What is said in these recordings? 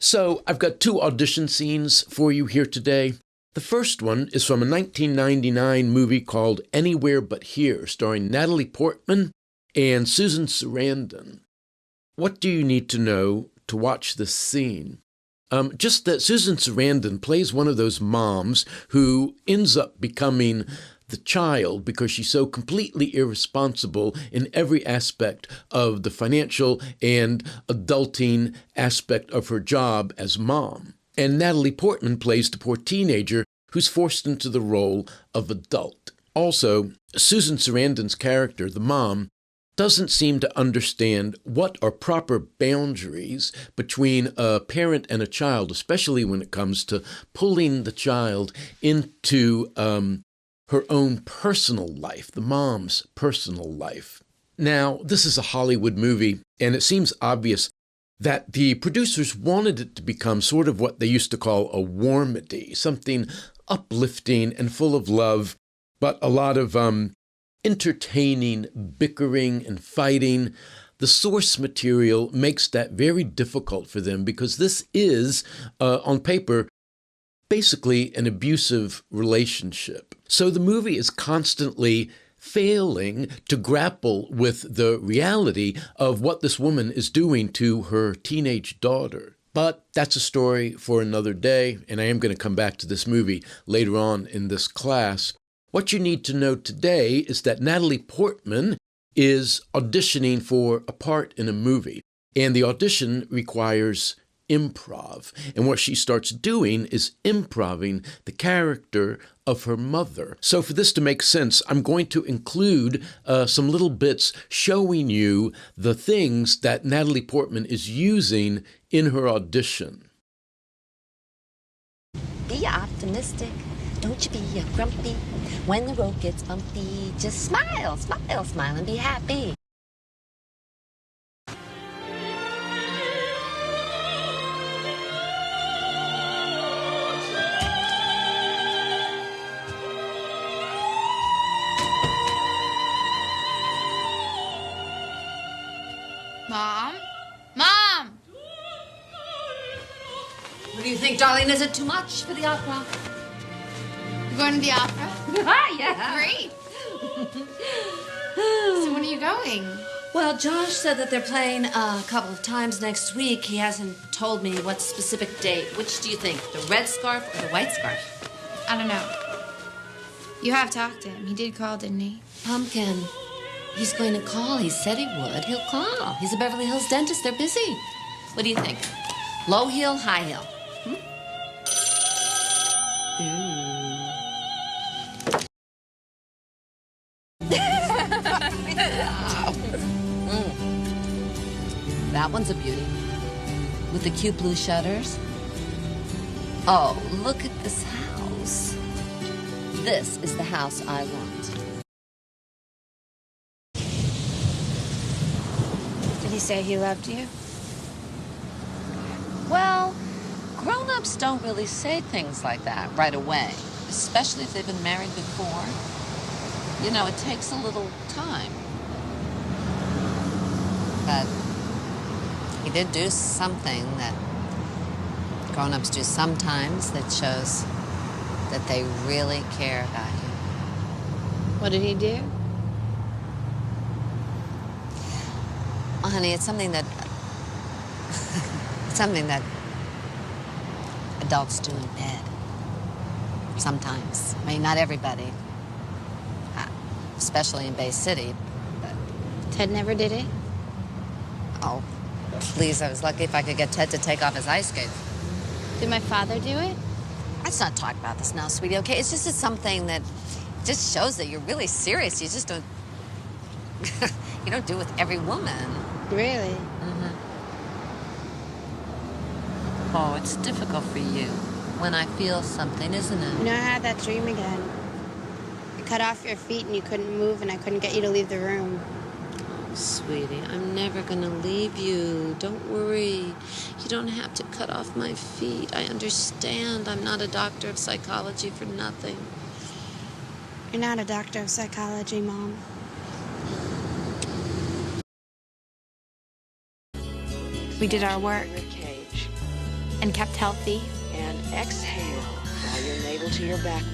So I've got two audition scenes for you here today. The first one is from a 1999 movie called Anywhere But Here, starring Natalie Portman and Susan Sarandon. What do you need to know to watch this scene? Just that Susan Sarandon plays one of those moms who ends up becoming the child because she's so completely irresponsible in every aspect of the financial and adulting aspect of her job as mom. And Natalie Portman plays the poor teenager who's forced into the role of adult. Also, Susan Sarandon's character, the mom, doesn't seem to understand what are proper boundaries between a parent and a child, especially when it comes to pulling the child into her own personal life, the mom's personal life. Now, this is a Hollywood movie, and it seems obvious that the producers wanted it to become sort of what they used to call a warmedy, something uplifting and full of love, but a lot of entertaining bickering and fighting. The source material makes that very difficult for them because this is, on paper, basically an abusive relationship. So the movie is constantly failing to grapple with the reality of what this woman is doing to her teenage daughter. But that's a story for another day, and I am going to come back to this movie later on in this class. What you need to know today is that Natalie Portman is auditioning for a part in a movie, and the audition requires improv. And what she starts doing is improving the character of her mother. So for this to make sense, I'm going to include some little bits showing you the things that Natalie Portman is using in her audition. Be optimistic. Don't you be grumpy. When the road gets bumpy, just smile, smile, smile, and be happy. Mom? Mom! What do you think, darling? Is it too much for the opera? You're going to the opera? Yeah. Great. So when are you going? Well, Josh said that they're playing a couple of times next week. He hasn't told me what specific date. Which do you think, the red scarf or the white scarf? I don't know. You have talked to him. He did call, didn't he? Pumpkin. He's going to call. He said he would. He'll call. He's a Beverly Hills dentist. They're busy. What do you think? Low heel, high heel? That one's a beauty. With the cute blue shutters. Oh, look at this house. This is the house I want. Did he say he loved you? Well, grown-ups don't really say things like that right away, especially if they've been married before. You know, it takes a little time. But he did do something that grown-ups do sometimes that shows that they really care about you. What did he do? Well, honey, it's something that adults do in bed. Sometimes. I mean, not everybody. Especially in Bay City. But... Ted never did it? Oh, please, I was lucky if I could get Ted to take off his ice skates. Did my father do it? Let's not talk about this now, sweetie, okay? It's just something that just shows that you're really serious. You just don't... you don't do it with every woman. Really? Mm-hmm. Oh, it's difficult for you when I feel something, isn't it? You know, I had that dream again. You cut off your feet and you couldn't move and I couldn't get you to leave the room. Sweetie, I'm never gonna leave you. Don't worry. You don't have to cut off my feet. I understand. I'm not a doctor of psychology for nothing. You're not a doctor of psychology, Mom. We did our work. and kept healthy. And exhale, draw your navel to your backbone.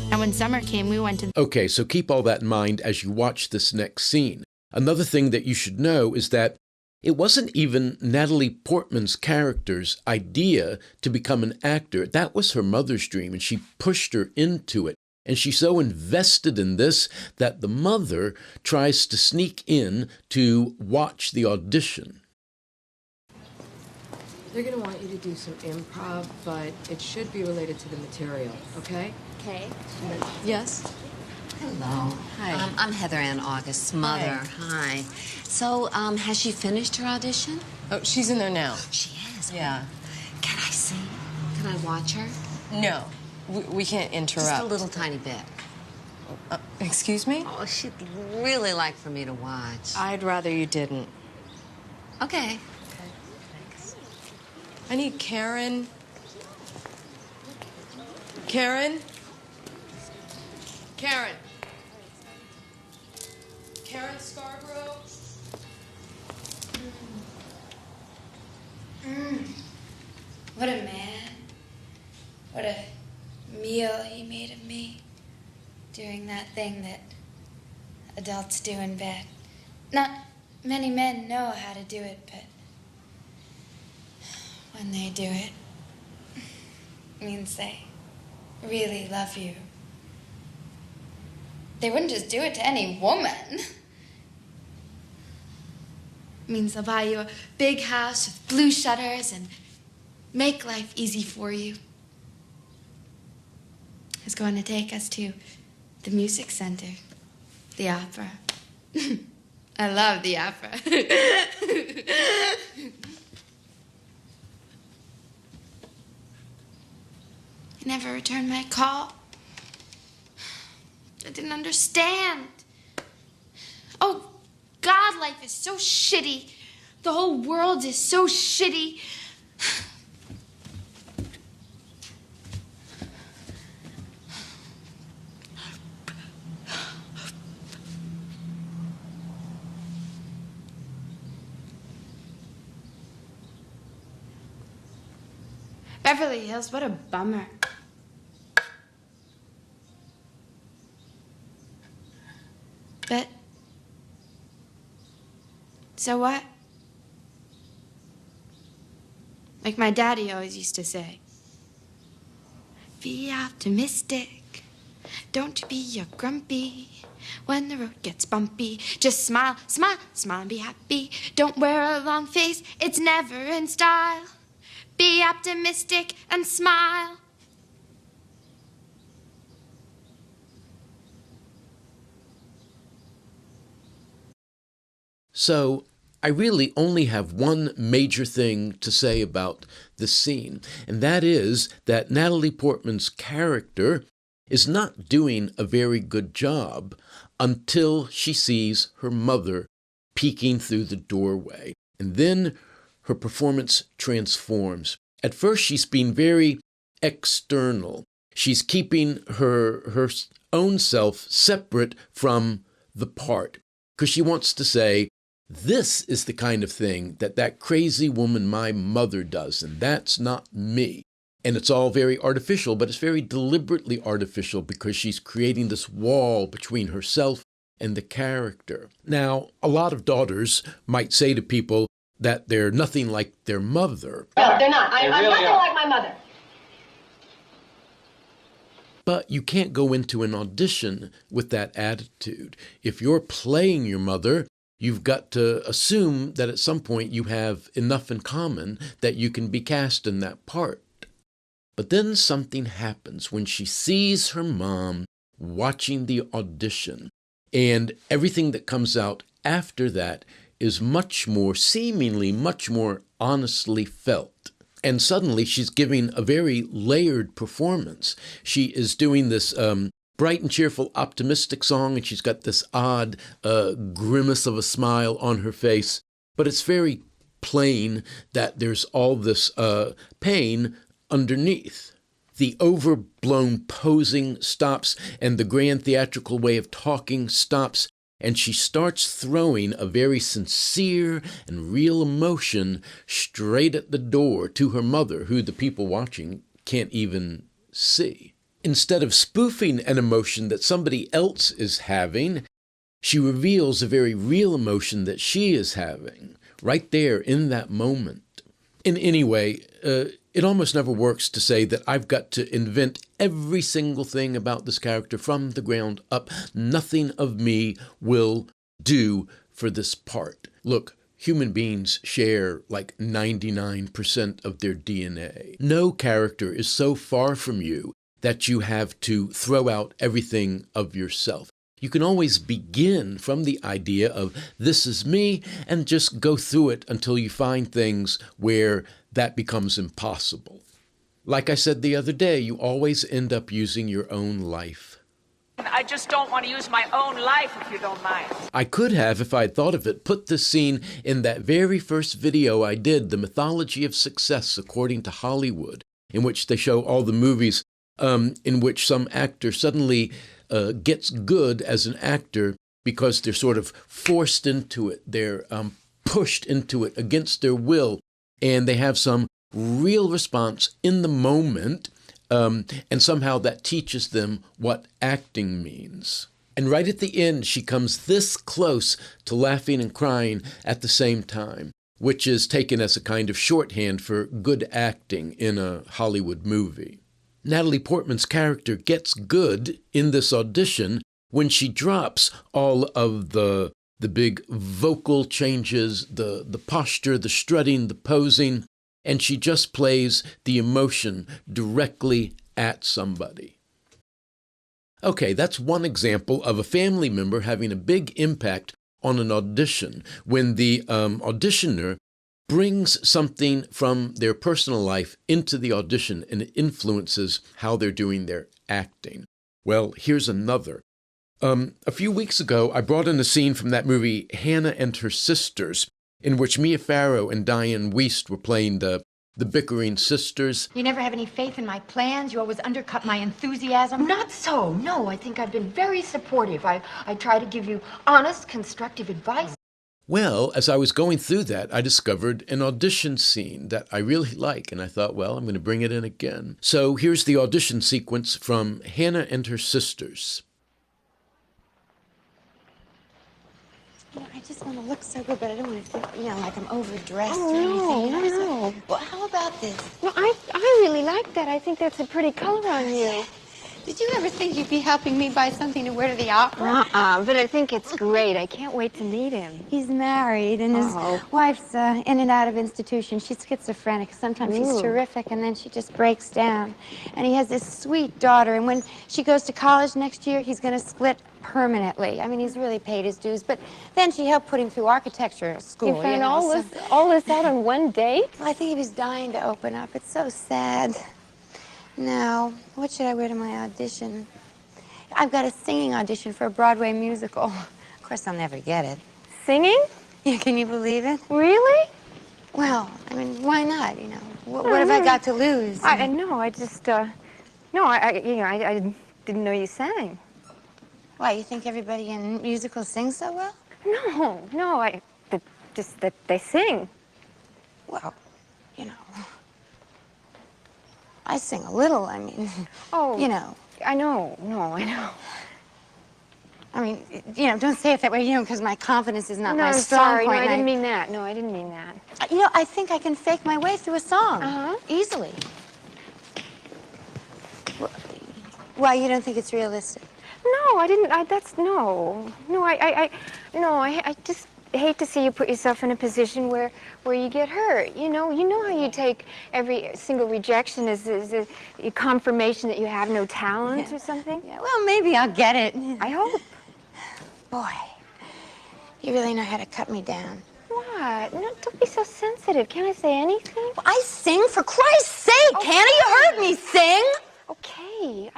And when summer came, we went to... Okay, so keep all that in mind as you watch this next scene. Another thing that you should know is that it wasn't even Natalie Portman's character's idea to become an actor. That was her mother's dream, and she pushed her into it. And she's so invested in this that the mother tries to sneak in to watch the audition. They're going to want you to do some improv, but it should be related to the material, okay? Okay. Yes? Hello. Hi. I'm Heather Ann August's mother. Hi. So, has she finished her audition? Oh, she's in there now. She is? Yeah. Can I see? Can I watch her? No, we can't interrupt. Just a little tiny bit. Excuse me? Oh, she'd really like for me to watch. I'd rather you didn't. Okay. I need Karen. Karen? Karen. Karen Scarborough? What a man. What a meal he made of me. Doing that thing that adults do in bed. Not many men know how to do it, but when they do it, it means they really love you. They wouldn't just do it to any woman. It means they'll buy you a big house with blue shutters and make life easy for you. He's going to take us to the music center, the opera. I love the opera. He never returned my call. I didn't understand. Oh, God, life is so shitty. The whole world is so shitty. Beverly Hills, what a bummer. But, so what? Like my daddy always used to say, be optimistic, don't be a grumpy. When the road gets bumpy, just smile, smile, smile and be happy. Don't wear a long face, it's never in style. Be optimistic and smile. So I really only have one major thing to say about this scene, and that is that Natalie Portman's character is not doing a very good job until she sees her mother peeking through the doorway. And then her performance transforms. At first, she's being very external. She's keeping her own self separate from the part, because she wants to say, this is the kind of thing that crazy woman, my mother, does, and that's not me. And it's all very artificial, but it's very deliberately artificial because she's creating this wall between herself and the character. Now, a lot of daughters might say to people that they're nothing like their mother. No, they're not. I'm really nothing are. like my mother. But you can't go into an audition with that attitude. If you're playing your mother, you've got to assume that at some point you have enough in common that you can be cast in that part. But then something happens when she sees her mom watching the audition, and everything that comes out after that is seemingly much more honestly felt. And suddenly she's giving a very layered performance. She is doing this bright and cheerful, optimistic song, and she's got this odd grimace of a smile on her face. But it's very plain that there's all this pain underneath. The overblown posing stops, and the grand theatrical way of talking stops. and she starts throwing a very sincere and real emotion straight at the door to her mother, who the people watching can't even see. Instead of spoofing an emotion that somebody else is having, she reveals a very real emotion that she is having right there in that moment. In any way, it almost never works to say that I've got to invent every single thing about this character from the ground up. Nothing of me will do for this part. Look, human beings share like 99% of their DNA. No character is so far from you that you have to throw out everything of yourself. You can always begin from the idea of this is me and just go through it until you find things where that becomes impossible. Like I said the other day, you always end up using your own life. I just don't want to use my own life, if you don't mind. I could have, if I'd thought of it, put this scene in that very first video I did, The Mythology of Success According to Hollywood, in which they show all the movies in which some actor suddenly gets good as an actor because they're sort of forced into it. They're pushed into it against their will, and they have some real response in the moment, and somehow that teaches them what acting means. And right at the end, she comes this close to laughing and crying at the same time, which is taken as a kind of shorthand for good acting in a Hollywood movie. Natalie Portman's character gets good in this audition when she drops all of the big vocal changes, the posture, the strutting, the posing, and she just plays the emotion directly at somebody. Okay, that's one example of a family member having a big impact on an audition when the auditioner brings something from their personal life into the audition and it influences how they're doing their acting. Well, here's another. A few weeks ago, I brought in a scene from that movie Hannah and Her Sisters, in which Mia Farrow and Diane Wiest were playing the bickering sisters. You never have any faith in my plans. You always undercut my enthusiasm. Not so. No, I think I've been very supportive. I try to give you honest, constructive advice. Well, as I was going through that, I discovered an audition scene that I really like, and I thought, well, I'm going to bring it in again. So here's the audition sequence from Hannah and Her Sisters. I just want to look so good, but I don't want to feel, like I'm overdressed or anything. No. Well, how about this? No, I really like that. I think that's a pretty color on you. Did you ever think you'd be helping me buy something to wear to the opera? But I think it's great. I can't wait to meet him. He's married, and his wife's in and out of institution. She's schizophrenic. Sometimes she's terrific, and then she just breaks down. And he has this sweet daughter, and when she goes to college next year, he's going to split permanently. I mean, he's really paid his dues, but then she helped put him through architecture school. You found all this out on one date? Well, I think he was dying to open up. It's so sad. Now, what should I wear to my audition? I've got a singing audition for a Broadway musical. Of course, I'll never get it. Singing? Yeah, can you believe it? Really? Well, I mean, why not, What have I got to lose? I didn't know you sang. Why, you think everybody in musicals sings so well? No, just that they sing. Well, I sing a little, I mean. Oh. I know. I mean, don't say it that way, because my confidence is not my strong sorry. point. No, I didn't mean that. No, I didn't mean that. I think I can fake my way through a song. Easily. Why, you don't think it's realistic? No, I didn't. I just hate to see you put yourself in a position where you get hurt. You know how you take every single rejection as a confirmation that you have no talent or something? Yeah, well, maybe I'll get it. I hope. Boy, you really know how to cut me down. What? No, don't be so sensitive. Can't I say anything? Well, I sing, for Christ's sake, Okay. Hannah. You heard me sing. Okay.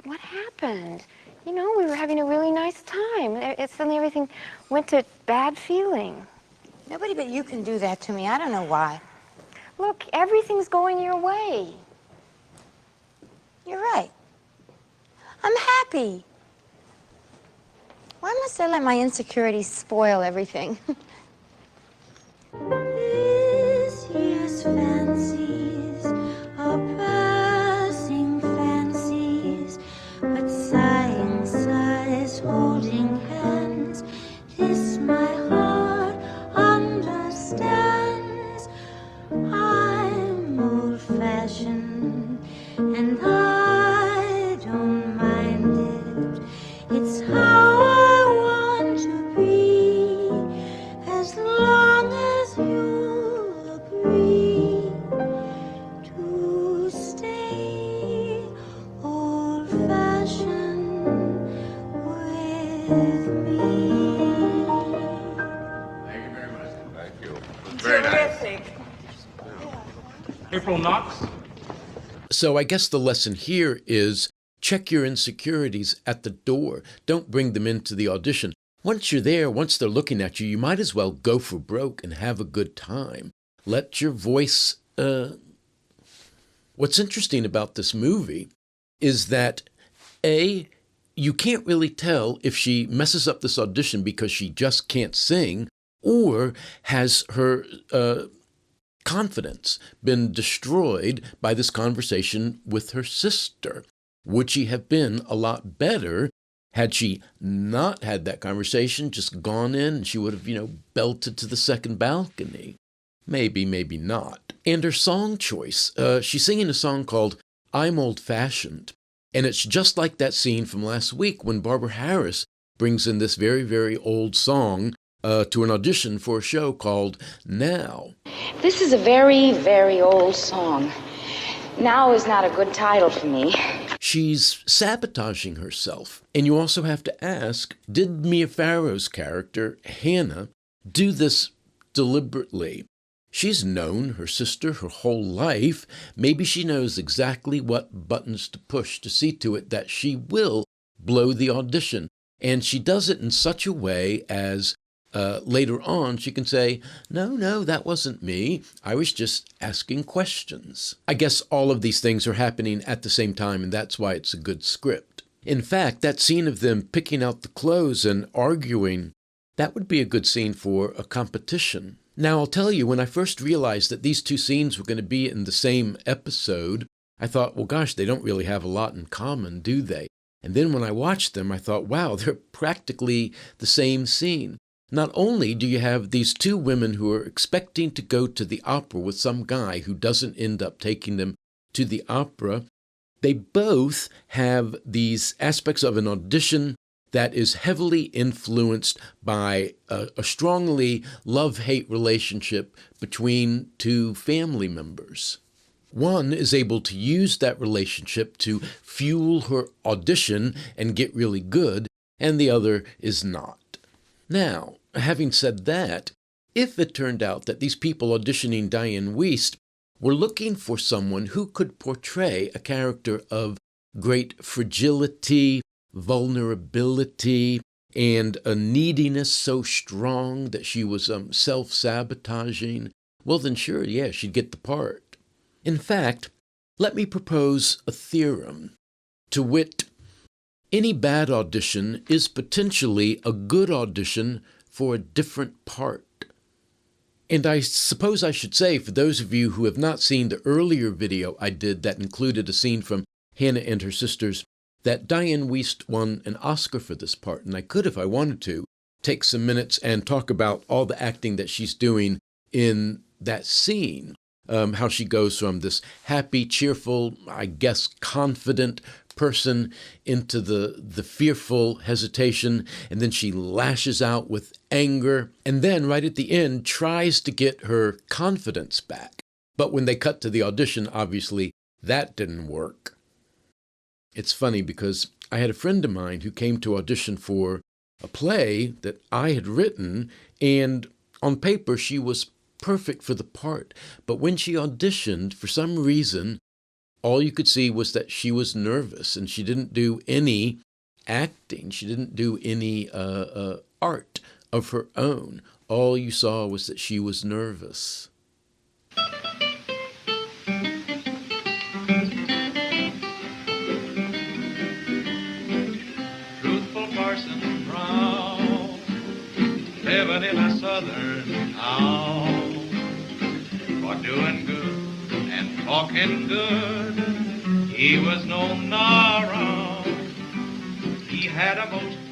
What happened? We were having a really nice time. Suddenly everything went to bad feeling. Nobody but you can do that to me. I don't know why. Look, everything's going your way. You're right. I'm happy. Why must I let my insecurities spoil everything? This year's fancies are passing fancies, but sighing sighs, holding hands. This my heart understands. I'm old-fashioned, and I don't mind it. It's how I want to be, as long as you agree to stay old-fashioned with me. Thank you very much. Thank you. Very nice. April Knox. So I guess the lesson here is check your insecurities at the door. Don't bring them into the audition. Once you're there, once they're looking at you, you might as well go for broke and have a good time. Let your voice... What's interesting about this movie is that, A, you can't really tell if she messes up this audition because she just can't sing, or has her confidence been destroyed by this conversation with her sister. Would she have been a lot better had she not had that conversation, just gone in and she would have, belted to the second balcony? Maybe, maybe not. And her song choice, she's singing a song called I'm Old-Fashioned. And it's just like that scene from last week when Barbara Harris brings in this very, very old song to an audition for a show called Now. This is a very, very old song. Now is not a good title for me. She's sabotaging herself. And you also have to ask, did Mia Farrow's character, Hannah, do this deliberately? She's known her sister her whole life. Maybe she knows exactly what buttons to push to see to it that she will blow the audition. And she does it in such a way as later on she can say, no, that wasn't me. I was just asking questions. I guess all of these things are happening at the same time, and that's why it's a good script. In fact, that scene of them picking out the clothes and arguing, that would be a good scene for a competition. Now, I'll tell you, when I first realized that these two scenes were going to be in the same episode, I thought, well, gosh, they don't really have a lot in common, do they? And then when I watched them, I thought, wow, they're practically the same scene. Not only do you have these two women who are expecting to go to the opera with some guy who doesn't end up taking them to the opera, they both have these aspects of an audition that is heavily influenced by a strongly love-hate relationship between two family members. One is able to use that relationship to fuel her audition and get really good, and the other is not. Now, having said that, if it turned out that these people auditioning Diane Wiest were looking for someone who could portray a character of great fragility, vulnerability, and a neediness so strong that she was self-sabotaging, well then sure, yeah, she'd get the part. In fact, let me propose a theorem, to wit, any bad audition is potentially a good audition for a different part. And I suppose I should say, for those of you who have not seen the earlier video I did that included a scene from Hannah and her sisters, that Diane Wiest won an Oscar for this part, and I could, if I wanted to, take some minutes and talk about all the acting that she's doing in that scene. How she goes from this happy, cheerful, I guess confident person into the fearful hesitation, and then she lashes out with anger, and then right at the end tries to get her confidence back. But when they cut to the audition, obviously that didn't work. It's funny because I had a friend of mine who came to audition for a play that I had written, and on paper she was perfect for the part. But when she auditioned, for some reason, all you could see was that she was nervous, and she didn't do any acting. She didn't do any art of her own. All you saw was that she was nervous. Truthful parson from even in a southern town. For doing good and talking good, he was known around. He had a most